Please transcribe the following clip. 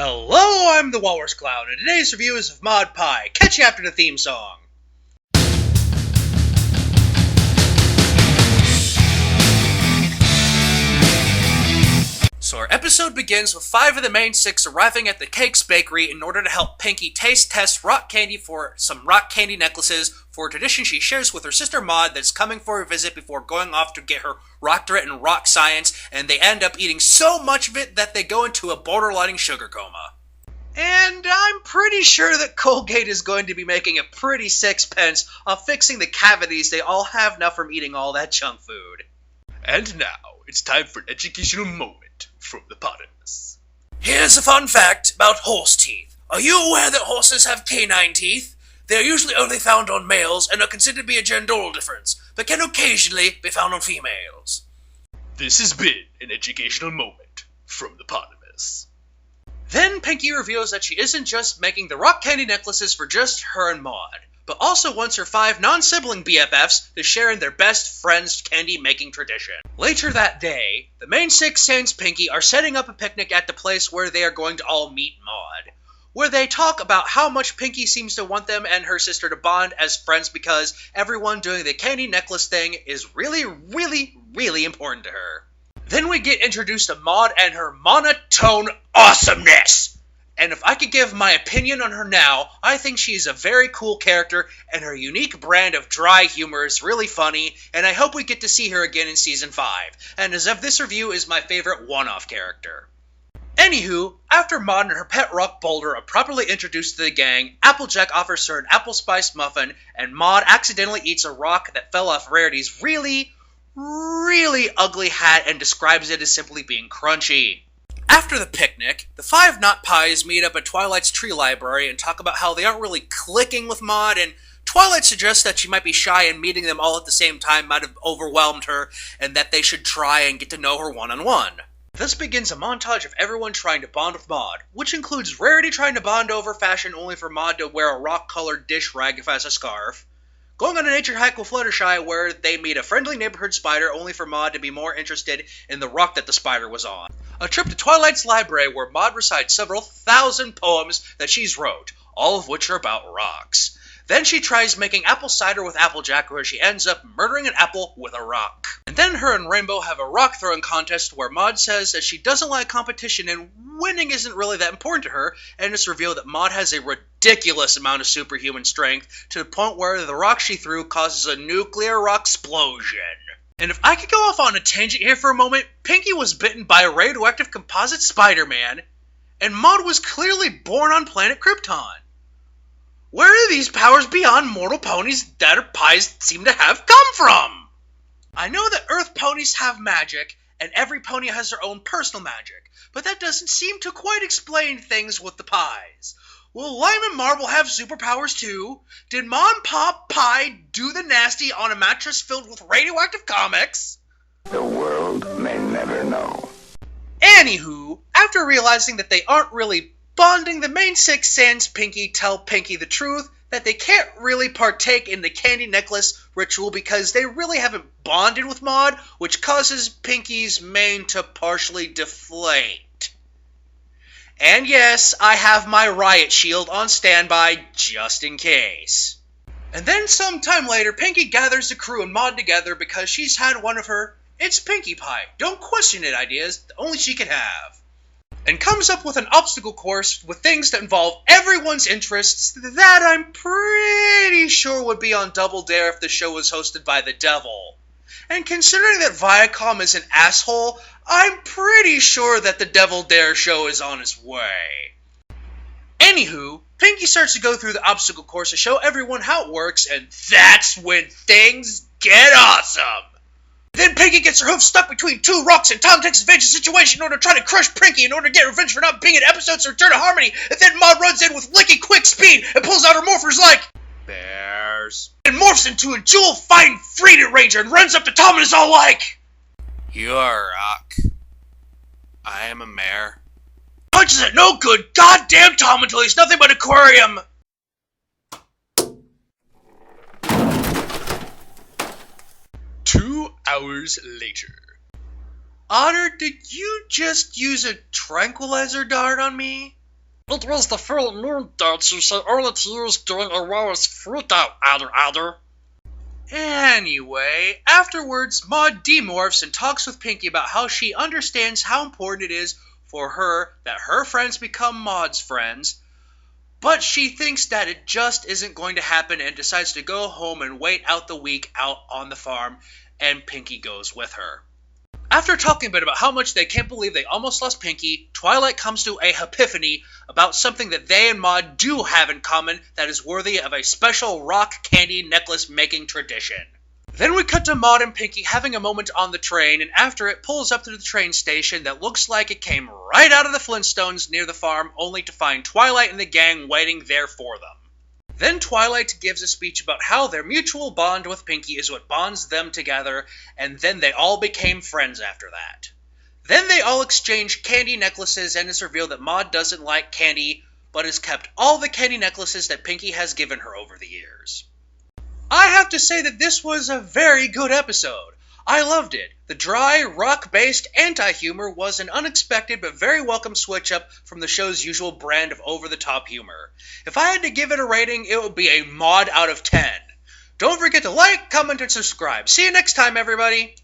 Hello, I'm the Walrusclown, and today's review is of Maude Pie. Catch you after the theme song. So our episode begins with 5 of the main 6 arriving at the Cakes Bakery in order to help Pinkie test rock candy for some rock candy necklaces for a tradition she shares with her sister Maude that's coming for a visit before going off to get her doctorate in rock science, and they end up eating so much of it that they go into a borderline sugar coma. And I'm pretty sure that Colgate is going to be making a pretty sixpence off fixing the cavities they all have now from eating all that junk food. And now, it's time for an educational moment from the Potamus. Here's a fun fact about horse teeth. Are you aware that horses have canine teeth? They are usually only found on males and are considered to be a gender difference, but can occasionally be found on females. This has been an educational moment from the Potamus. Then Pinkie reveals that she isn't just making the rock candy necklaces for just her and Maude, but also wants her 5 non-sibling BFFs to share in their best friend's candy-making tradition. Later that day, the main 6 sans Pinkie are setting up a picnic at the place where they are going to all meet Maude, where they talk about how much Pinkie seems to want them and her sister to bond as friends because everyone doing the candy necklace thing is really, really, really important to her. Then we get introduced to Maude and her monotone awesomeness! And if I could give my opinion on her now, I think she is a very cool character, and her unique brand of dry humor is really funny, and I hope we get to see her again in Season 5, and as of this review is my favorite one-off character. Anywho, after Maude and her pet rock boulder are properly introduced to the gang, Applejack offers her an apple spice muffin, and Maude accidentally eats a rock that fell off Rarity's really ugly hat and describes it as simply being crunchy. After the picnic, the 5 Not Pies meet up at Twilight's tree library and talk about how they aren't really clicking with Maude, and Twilight suggests that she might be shy and meeting them all at the same time might have overwhelmed her, and that they should try and get to know her one-on-one. This begins a montage of everyone trying to bond with Maude, which includes Rarity trying to bond over fashion only for Maude to wear a rock-colored dish rag as a scarf, going on a nature hike with Fluttershy where they meet a friendly neighborhood spider only for Maude to be more interested in the rock that the spider was on. A trip to Twilight's library where Maude recites several thousand poems that she's wrote, all of which are about rocks. Then she tries making apple cider with Applejack where she ends up murdering an apple with a rock. And then her and Rainbow have a rock throwing contest where Maude says that she doesn't like competition and winning isn't really that important to her, and it's revealed that Maude has a ridiculous amount of superhuman strength to the point where the rock she threw causes a nuclear rock explosion. And if I could go off on a tangent here for a moment, Pinkie was bitten by a radioactive composite Spider-Man, and Maude was clearly born on planet Krypton. Where do these powers beyond mortal ponies that are pies seem to have come from? I know that Earth ponies have magic, and every pony has their own personal magic, but that doesn't seem to quite explain things with the pies. Will Lime and Marble have superpowers too? Did Mom and Pop Pie do the nasty on a mattress filled with radioactive comics? The world may never know. Anywho, after realizing that they aren't really bonding, the main 6 sans Pinkie tell Pinkie the truth that they can't really partake in the candy necklace ritual because they really haven't bonded with Maude, which causes Pinkie's mane to partially deflate. And yes, I have my riot shield on standby just in case. And then sometime later, Pinkie gathers the crew and Maude together because she's had one of her "it's Pinkie Pie, don't question it" ideas that only she could have, and comes up with an obstacle course with things that involve everyone's interests that I'm pretty sure would be on Double Dare if the show was hosted by the devil. And considering that Viacom is an asshole, I'm pretty sure that the Devil Dare show is on its way. Anywho, Pinkie starts to go through the obstacle course to show everyone how it works, and that's when things get awesome! Then Pinkie gets her hoof stuck between 2 rocks, and Tom takes advantage of the situation in order to try to crush Pinkie in order to get revenge for not being in episodes to Return to Harmony, and then Maude runs in with licky quick speed and pulls out her morphers like bears, and morphs into a jewel fighting Freedom Ranger and runs up to Tom and is all like, "You are a rock. I am a mare." Punches it no good goddamn Tom until he's nothing but aquarium. 2 hours later. Otter, did you just use a tranquilizer dart on me? It was the full moon dance you say only to use during a Walrus freakout, adder. Anyway, afterwards, Maude demorphs and talks with Pinky about how she understands how important it is for her that her friends become Maude's friends, but she thinks that it just isn't going to happen and decides to go home and wait out the week out on the farm, and Pinky goes with her. After talking a bit about how much they can't believe they almost lost Pinky, Twilight comes to a epiphany about something that they and Maude do have in common that is worthy of a special rock candy necklace making tradition. Then we cut to Maude and Pinky having a moment on the train, and after it pulls up to the train station that looks like it came right out of the Flintstones near the farm, only to find Twilight and the gang waiting there for them. Then Twilight gives a speech about how their mutual bond with Pinky is what bonds them together, and then they all became friends after that. Then they all exchange candy necklaces, and it's revealed that Maude doesn't like candy, but has kept all the candy necklaces that Pinky has given her over the years. I have to say that this was a very good episode. I loved it. The dry, rock-based anti-humor was an unexpected but very welcome switch-up from the show's usual brand of over-the-top humor. If I had to give it a rating, it would be a Maude out of 10. Don't forget to like, comment, and subscribe. See you next time, everybody!